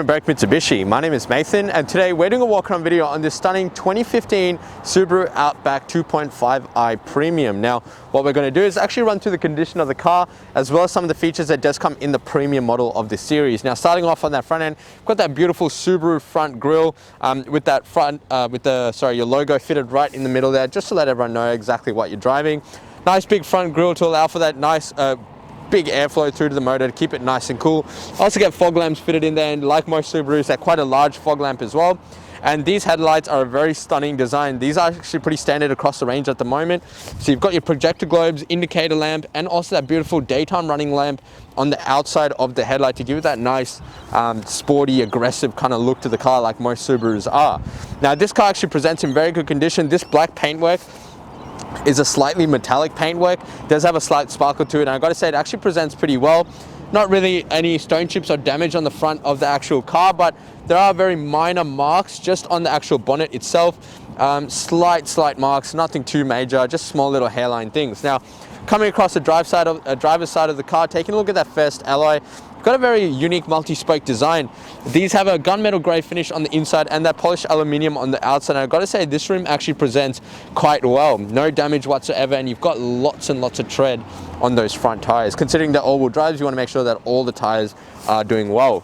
from Berwick Mitsubishi. My name is Nathan, and today we're doing a walk-around video on this stunning 2015 Subaru Outback 2.5i Premium. Now, what we're going to do is actually run through the condition of the car, as well as some of the features that does come in the premium model of this series. Now, starting off on that front end, we've got that beautiful Subaru front grille with that front, your logo fitted right in the middle there, just to let everyone know exactly what you're driving. Nice big front grille to allow for that nice big airflow through to the motor to keep it nice and cool. Also get fog lamps fitted in there, and like most Subarus, they're quite a large fog lamp as well. And these headlights are a very stunning design. These are actually pretty standard across the range at the moment. So you've got your projector globes, indicator lamp, and also that beautiful daytime running lamp on the outside of the headlight to give it that nice sporty, aggressive kind of look to the car like most Subarus are. Now, this car actually presents in very good condition. This black paintwork is a slightly metallic paintwork. It does have a slight sparkle to it, and I've got to say it actually presents pretty well. Not really any stone chips or damage on the front of the actual car, but there are very minor marks just on the actual bonnet itself. Slight marks, nothing too major, just small little hairline things. Now, coming across the driver's side of the car, taking a look at that first alloy, got a very unique multi-spoke design. These have a gunmetal grey finish on the inside and that polished aluminium on the outside. And I've got to say, this rim actually presents quite well. No damage whatsoever, and you've got lots and lots of tread on those front tires. Considering they're all-wheel drives, you want to make sure that all the tires are doing well.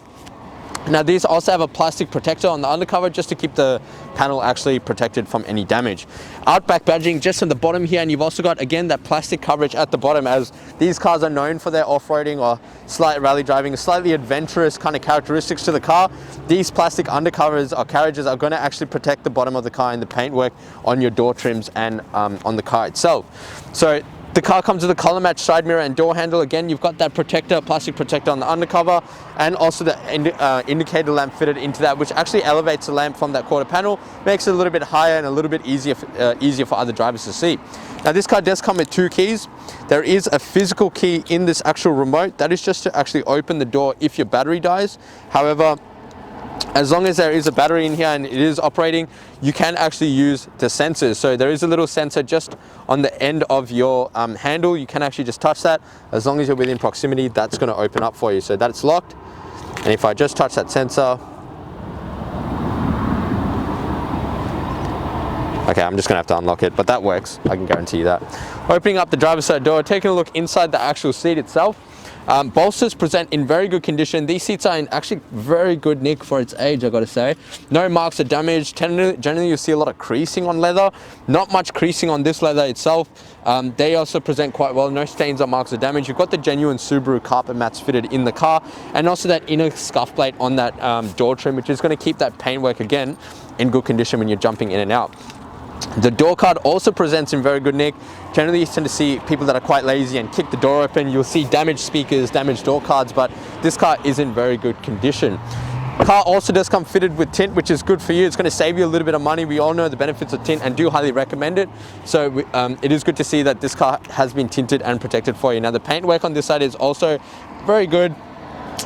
Now, these also have a plastic protector on the undercover just to keep the panel actually protected from any damage. Outback badging just on the bottom here, and you've also got, again, that plastic coverage at the bottom, as these cars are known for their off-roading or slight rally driving, slightly adventurous kind of characteristics to the car. These plastic undercovers or carriages are going to actually protect the bottom of the car and the paintwork on your door trims and on the car itself. So the car comes with a color match side mirror and door handle. Again, you've got that protector, plastic protector on the undercover, and also the indicator lamp fitted into that, which actually elevates the lamp from that quarter panel, makes it a little bit higher and a little bit easier for other drivers to see. Now, this car does come with two keys. There is a physical key in this actual remote. That is just to actually open the door if your battery dies. However, as long as there is a battery in here and it is operating, you can actually use the sensors. So there is a little sensor just on the end of your handle. You can actually just touch that. As long as you're within proximity, that's going to open up for you. So that's locked. And if I just touch that sensor, okay, I'm just going to have to unlock it, but that works. I can guarantee you that. Opening up the driver's side door, taking a look inside the actual seat itself. Bolsters present in very good condition. These seats are in actually very good nick for its age, I've got to say. No marks of damage. Generally you see a lot of creasing on leather. Not much creasing on this leather itself. They also present quite well. No stains or marks of damage. You've got the genuine Subaru carpet mats fitted in the car, and also that inner scuff plate on that door trim, which is going to keep that paintwork again in good condition when you're jumping in and out. The door card also presents in very good nick. Generally, you tend to see people that are quite lazy and kick the door open. You'll see damaged speakers, damaged door cards, but this car is in very good condition. The car also does come fitted with tint, which is good for you. It's going to save you a little bit of money. We all know the benefits of tint and do highly recommend it. So it is good to see that this car has been tinted and protected for you. Now, the paintwork on this side is also very good.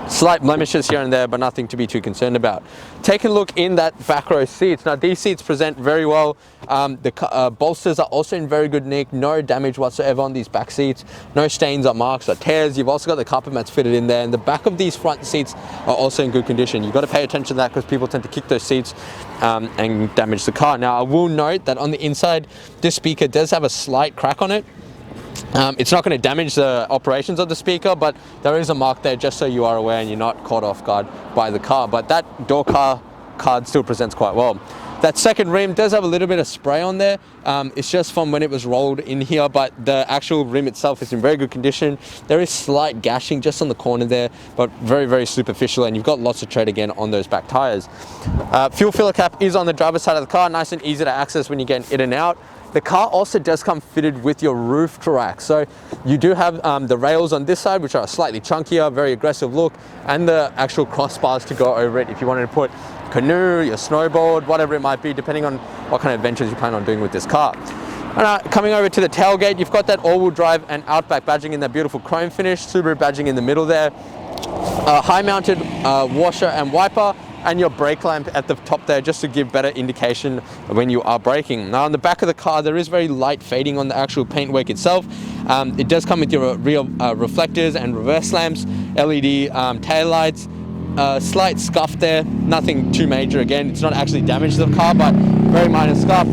Slight blemishes here and there, but nothing to be too concerned about. Taking a look in that back row seats. Now, these seats present very well. The bolsters are also in very good nick. No damage whatsoever on these back seats. No stains or marks or tears. You've also got the carpet mats fitted in there, and the back of these front seats are also in good condition. You've got to pay attention to that because people tend to kick those seats and damage the car. Now, I will note that on the inside, this speaker does have a slight crack on it. It's not going to damage the operations of the speaker, but there is a mark there just so you are aware and you're not caught off guard by the car. But that door card still presents quite well. That second rim does have a little bit of spray on there. It's just from when it was rolled in here, but the actual rim itself is in very good condition. There is slight gashing just on the corner there, but very, very superficial, and you've got lots of tread again on those back tires. Fuel filler cap is on the driver's side of the car, nice and easy to access when you get in and out. The car also does come fitted with your roof rack. So you do have the rails on this side, which are slightly chunkier, very aggressive look, and the actual crossbars to go over it if you wanted to put canoe, your snowboard, whatever it might be, depending on what kind of adventures you plan on doing with this car. And coming over to the tailgate, you've got that all-wheel drive and Outback badging in that beautiful chrome finish, Subaru badging in the middle there, high-mounted washer and wiper, and your brake lamp at the top there just to give better indication when you are braking. Now, on the back of the car, there is very light fading on the actual paintwork itself. It does come with your rear reflectors and reverse lamps, LED tail lights, a slight scuff there, nothing too major. Again, it's not actually damaged the car, but very minor scuff.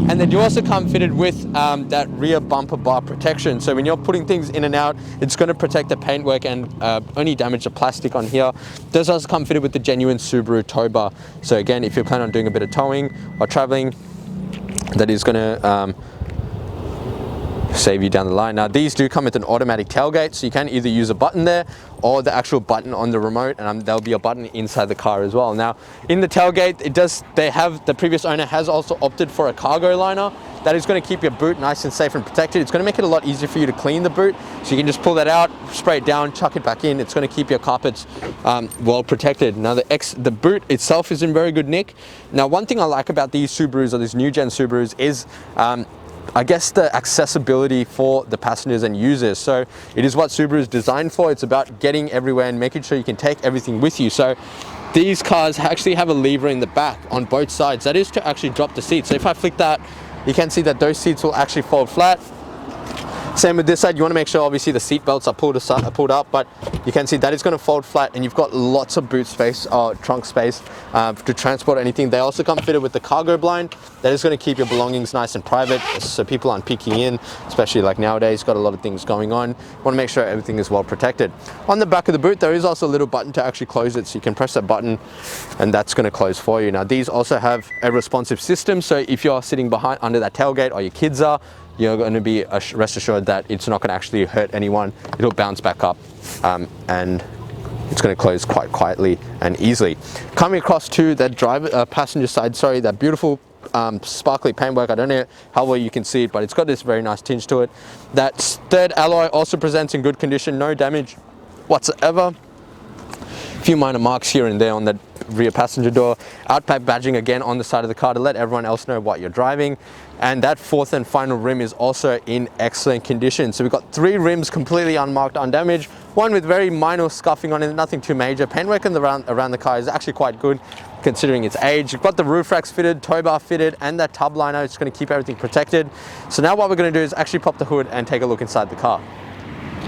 And they do also come fitted with that rear bumper bar protection. So when you're putting things in and out, it's going to protect the paintwork and only damage the plastic on here. It does also come fitted with the genuine Subaru tow bar. So again, if you're planning on doing a bit of towing or traveling, that is going to save you down the line. Now these do come with an automatic tailgate, so you can either use a button there or the actual button on the remote, and there'll be a button inside the car as well. Now in the tailgate, the previous owner has also opted for a cargo liner. That is going to keep your boot nice and safe and protected. It's going to make it a lot easier for you to clean the boot, so you can just pull that out, spray it down, chuck it back in. It's going to keep your carpets well protected. Now the boot itself is in very good nick. Now one thing I like about these Subarus, or these new gen Subarus, is I guess the accessibility for the passengers and users. So it is what Subaru is designed for. It's about getting everywhere and making sure you can take everything with you. So these cars actually have a lever in the back on both sides. That is to actually drop the seat. So if I flick that, you can see that those seats will actually fold flat. Same with this side. You want to make sure obviously the seat belts are pulled up, but you can see that it's going to fold flat, and you've got lots of boot space or trunk space to transport anything. They also come fitted with the cargo blind. That is going to keep your belongings nice and private, so people aren't peeking in, especially like nowadays, got a lot of things going on. You want to make sure everything is well protected. On the back of the boot, there is also a little button to actually close it, so you can press that button and that's going to close for you. Now these also have a responsive system, so if you're sitting behind under that tailgate, or your kids are, you're going to be rest assured that it's not going to actually hurt anyone. It'll bounce back up and it's going to close quite quietly and easily. Coming across to the passenger side, sorry, that beautiful sparkly paintwork. I don't know how well you can see it, but it's got this very nice tinge to it. That third alloy also presents in good condition, no damage whatsoever. A few minor marks here and there on the rear passenger door. Outback badging again on the side of the car to let everyone else know what you're driving. And that fourth and final rim is also in excellent condition. So we've got 3 rims completely unmarked, undamaged, one with very minor scuffing on it, nothing too major. Paintwork around the car is actually quite good considering its age. You've got the roof racks fitted, tow bar fitted, and that tub liner. It's going to keep everything protected. So now what we're going to do is actually pop the hood and take a look inside the car.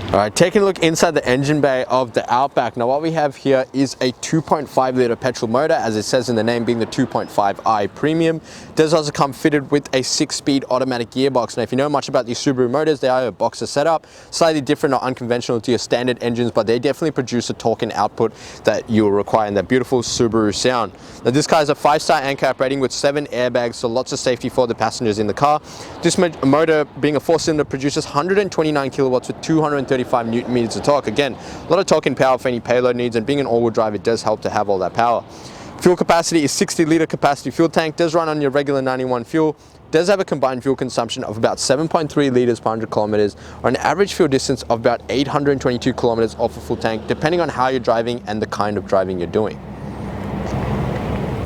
All right, taking a look inside the engine bay of the Outback. Now what we have here is a 2.5 litre petrol motor, as it says in the name, being the 2.5i Premium. It does also come fitted with a 6-speed automatic gearbox. Now if you know much about these Subaru motors, they are a boxer setup, slightly different or unconventional to your standard engines, but they definitely produce a torque and output that you will require in that beautiful Subaru sound. Now this car is a 5-star ANCAP rating with 7 airbags, so lots of safety for the passengers in the car. This motor, being a 4-cylinder, produces 129 kilowatts with 235 Newton meters of torque. Again, a lot of torque and power for any payload needs, and being an all-wheel drive, it does help to have all that power. Fuel capacity is 60 litre capacity fuel tank, does run on your regular 91 fuel, does have a combined fuel consumption of about 7.3 litres per 100 kilometers, or an average fuel distance of about 822 kilometers off a full tank, depending on how you're driving and the kind of driving you're doing.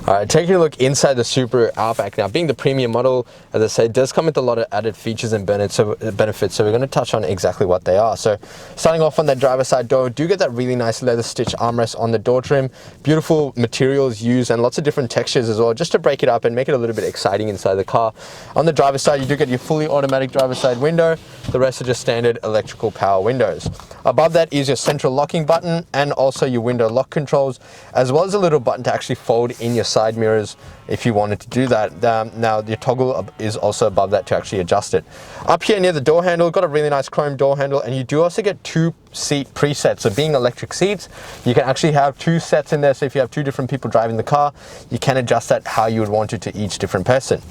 All right, taking a look inside the Subaru Outback. Now, being the premium model, as I said, it does come with a lot of added features and benefits, so we're going to touch on exactly what they are. So, starting off on the driver's side door, do get that really nice leather stitch armrest on the door trim. Beautiful materials used and lots of different textures as well, just to break it up and make it a little bit exciting inside the car. On the driver's side, you do get your fully automatic driver's side window. The rest are just standard electrical power windows. Above that is your central locking button and also your window lock controls, as well as a little button to actually fold in your side mirrors if you wanted to do that. Now your toggle is also above that to actually adjust it. Up here near the door handle, got a really nice chrome door handle, and you do also get 2 seat presets. So being electric seats, you can actually have 2 sets in there, so if you have 2 different people driving the car, you can adjust that how you would want it to each different person.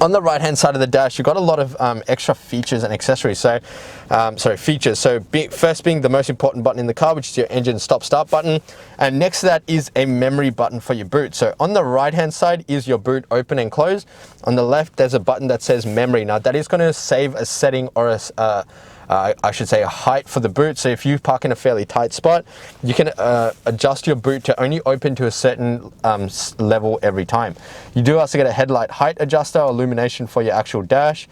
On the right hand side of the dash, you've got a lot of extra features and accessories. So, features. So first being the most important button in the car, which is your engine stop start button. And next to that is a memory button for your boot. So on the right hand side is your boot open and close. On the left, there's a button that says memory. Now that is going to save a setting or I should say a height for the boot. So if you park in a fairly tight spot, you can adjust your boot to only open to a certain level every time. You do also get a headlight height adjuster, illumination for your actual dash,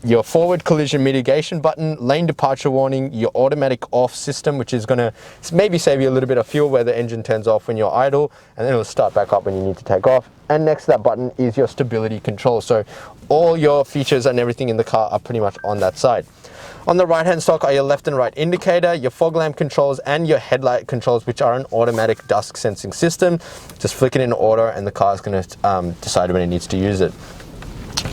your forward collision mitigation button, lane departure warning, your automatic off system, which is going to maybe save you a little bit of fuel where the engine turns off when you're idle, and then it'll start back up when you need to take off. And next to that button is your stability control. So all your features and everything in the car are pretty much on that side. On the right hand stalk are your left and right indicator, your fog lamp controls, and your headlight controls, which are an automatic dusk sensing system. Just flick it in order and the car is going to decide when it needs to use it.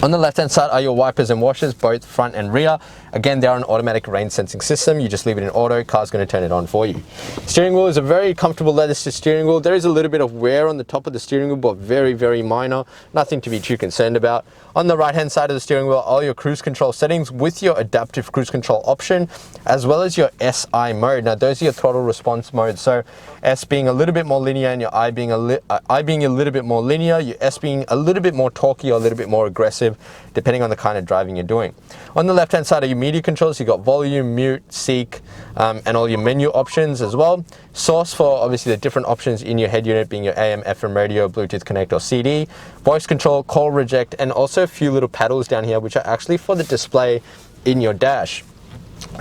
On the left hand side are your wipers and washers, both front and rear. Again, they are an automatic rain sensing system. You just leave it in auto, car's going to turn it on for you. Steering wheel is a very comfortable leather stitch steering wheel. There is a little bit of wear on the top of the steering wheel, but very, very minor. Nothing to be too concerned about. On the right hand side of the steering wheel are your cruise control settings with your adaptive cruise control option, as well as your SI mode. Now those are your throttle response modes. So S being a little bit more linear and your I being a little bit more linear, your S being a little bit more torquey or a little bit more aggressive, depending on the kind of driving you're doing. On the left hand side are your media controls. You've got volume, mute, seek, and all your menu options as well. Source for obviously the different options in your head unit, being your AM, FM radio, Bluetooth connect or CD. Voice control, call reject, and also a few little paddles down here, which are actually for the display in your dash.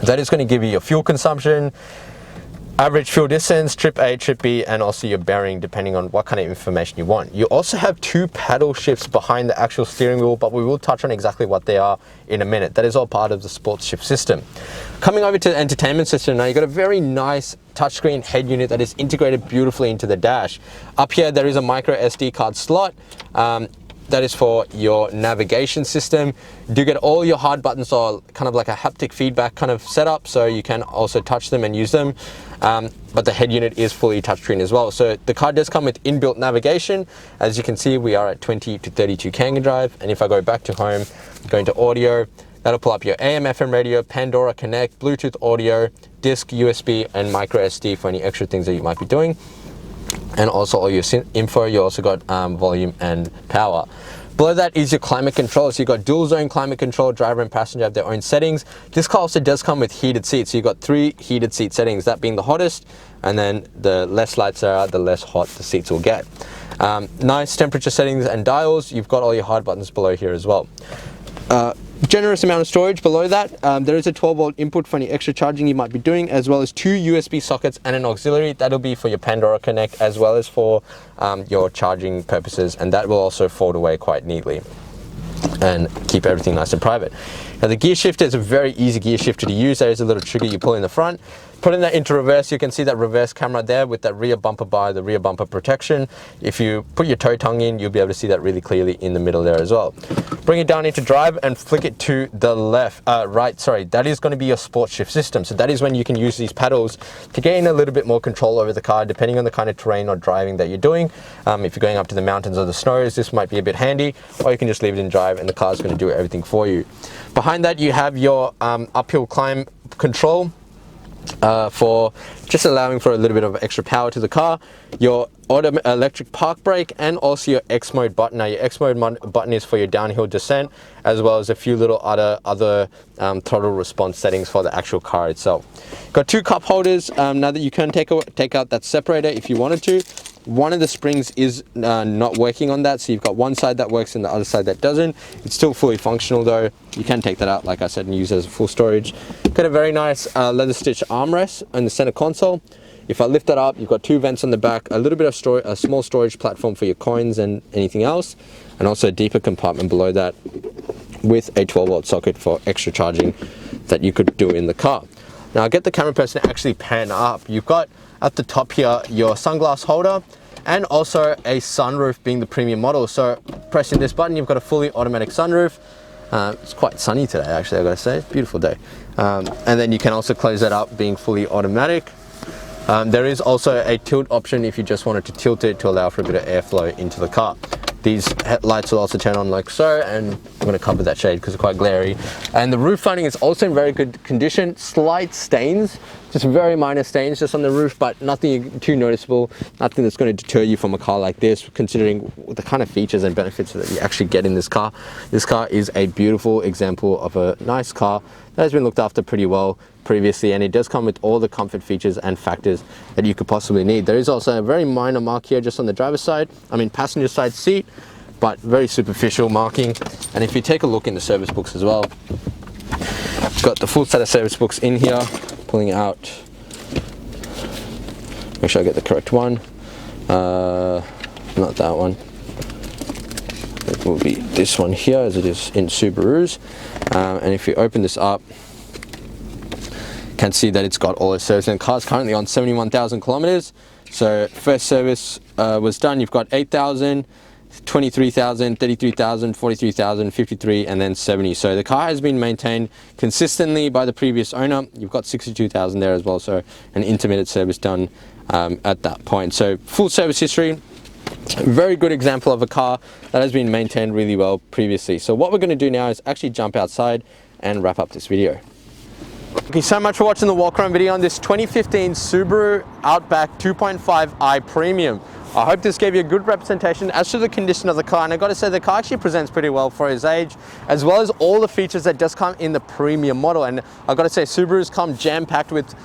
That is going to give you your fuel consumption, average fuel distance, trip A, trip B, and also your bearing, depending on what kind of information you want. You also have two paddle shifts behind the actual steering wheel, but we will touch on exactly what they are in a minute. That is all part of the sports shift system. Coming over to the entertainment system now, you've got a very nice touchscreen head unit that is integrated beautifully into the dash. Up here, there is a micro SD card slot. That is for your navigation system. You do get all your hard buttons are kind of like a haptic feedback kind of setup, so you can also touch them and use them. But the head unit is fully touchscreen as well. So the car does come with inbuilt navigation. As you can see, we are at 20 to 32 Kangan drive. And if I go back to home, go into audio, that'll pull up your AM, FM radio, Pandora Connect, Bluetooth audio, disc, USB, and micro SD for any extra things that you might be doing. And also all your info. You also got volume and power. Below that is your climate control. So you've got dual zone climate control. Driver and passenger have their own settings. This car also does come with heated seats. So you've got 3 heated seat settings, that being the hottest, and then the less lights there are, the less hot the seats will get. Nice temperature settings and dials. You've got all your hard buttons below here as well. Generous amount of storage below that. There is a 12-volt input for any extra charging you might be doing, as well as 2 USB sockets and an auxiliary. That'll be for your Pandora Connect as well as for your charging purposes, and that will also fold away quite neatly and keep everything nice and private. Now the gear shifter is a very easy gear shifter to use. There is a little trigger you pull in the front. Putting that into reverse, you can see that reverse camera there with that rear bumper bar, the rear bumper protection. If you put your toe tongue in, you'll be able to see that really clearly in the middle there as well. Bring it down into drive and flick it to the right, that is going to be your sports shift system. So that is when you can use these paddles to gain a little bit more control over the car, depending on the kind of terrain or driving that you're doing. If you're going up to the mountains or the snows, this might be a bit handy, or you can just leave it in drive and the car is going to do everything for you. Behind that, you have your uphill climb control. For just allowing for a little bit of extra power to the car, your electric park brake, and also your X mode button. Now your X mode button is for your downhill descent, as well as a few little other throttle response settings for the actual car itself. Got 2 cup holders. Now that you can take out that separator if you wanted to. One of the springs is not working on that, so you've got one side that works and the other side that doesn't. It's still fully functional though. You can take that out, like I said, and use it as a full storage. Got a very nice leather stitch armrest on the center console. If I lift that up, you've got 2 vents on the back, a little bit of storage, a small storage platform for your coins and anything else, and also a deeper compartment below that with a 12-volt socket for extra charging that you could do in the car. Now I'll get the camera person to actually pan up. You've got at the top here your sunglass holder and also a sunroof, being the premium model. So pressing this button, you've got a fully automatic sunroof. It's quite sunny today actually, I've got to say, it's a beautiful day. And then you can also close that up being fully automatic. There is also a tilt option if you just wanted to tilt it to allow for a bit of airflow into the car. These headlights will also turn on like so, and I'm going to cover that shade because it's quite glary. And the roof lining is also in very good condition. Slight stains, just very minor stains just on the roof, but nothing too noticeable, nothing that's going to deter you from a car like this, considering the kind of features and benefits that you actually get in this car. This car is a beautiful example of a nice car that has been looked after pretty well previously, and it does come with all the comfort features and factors that you could possibly need. There is also a very minor mark here just on the driver's side, passenger side seat, but very superficial marking. And if you take a look in the service books as well, got the full set of service books in here, pulling out, make sure I get the correct one, not that one, it will be this one here as it is in Subarus. And if you open this up, can see that it's got all its service, and the car's currently on 71,000 kilometers. So first service was done. You've got 8,000, 23,000, 33,000, 43,000, 53, and then 70. So the car has been maintained consistently by the previous owner. You've got 62,000 there as well, so an intermittent service done at that point. So full service history. Very good example of a car that has been maintained really well previously. So what we're going to do now is actually jump outside and wrap up this video. Thank you so much for watching the walk around video on this 2015 Subaru Outback 2.5i Premium. I hope this gave you a good representation as to the condition of the car, and I got to say the car actually presents pretty well for its age, as well as all the features that does come in the premium model. And I got to say Subarus come jam-packed with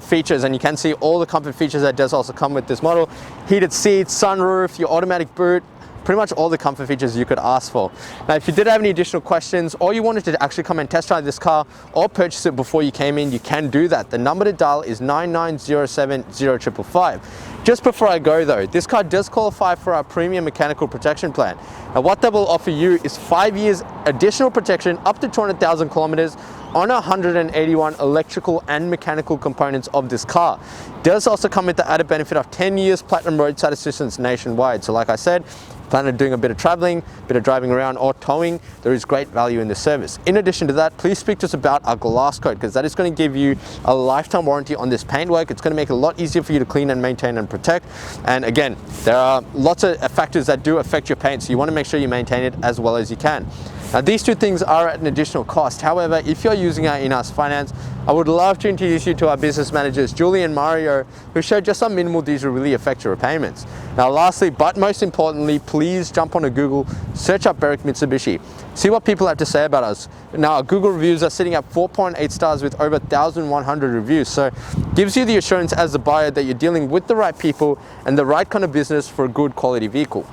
features, and you can see all the comfort features that does also come with this model. Heated seats, sunroof, your automatic boot, pretty much all the comfort features you could ask for. Now, if you did have any additional questions, or you wanted to actually come and test drive this car or purchase it before you came in, you can do that. The number to dial is 99070555. Just before I go though, this car does qualify for our premium mechanical protection plan. Now what that will offer you is 5 years additional protection up to 200,000 kilometers on 181 electrical and mechanical components of this car. It does also come with the added benefit of 10 years platinum roadside assistance nationwide. So like I said, plan on doing a bit of traveling, a bit of driving around or towing, there is great value in this service. In addition to that, please speak to us about our glass coat, because that is going to give you a lifetime warranty on this paintwork. It's going to make it a lot easier for you to clean and maintain and protect. And again, there are lots of factors that do affect your paint, so you want to make sure you maintain it as well as you can. Now these two things are at an additional cost. However, if you're using our in-house finance, I would love to introduce you to our business managers, Julie and Mario, who show just how minimal these will really affect your repayments. Now lastly, but most importantly, please jump onto Google, search up Berwick Mitsubishi, see what people have to say about us. Now our Google reviews are sitting at 4.8 stars with over 1,100 reviews, so gives you the assurance as a buyer that you're dealing with the right people and the right kind of business for a good quality vehicle.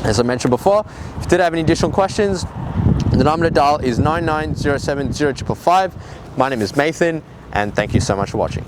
As I mentioned before, if you did have any additional questions, the number to dial is 99070555. My name is Nathan, and thank you so much for watching.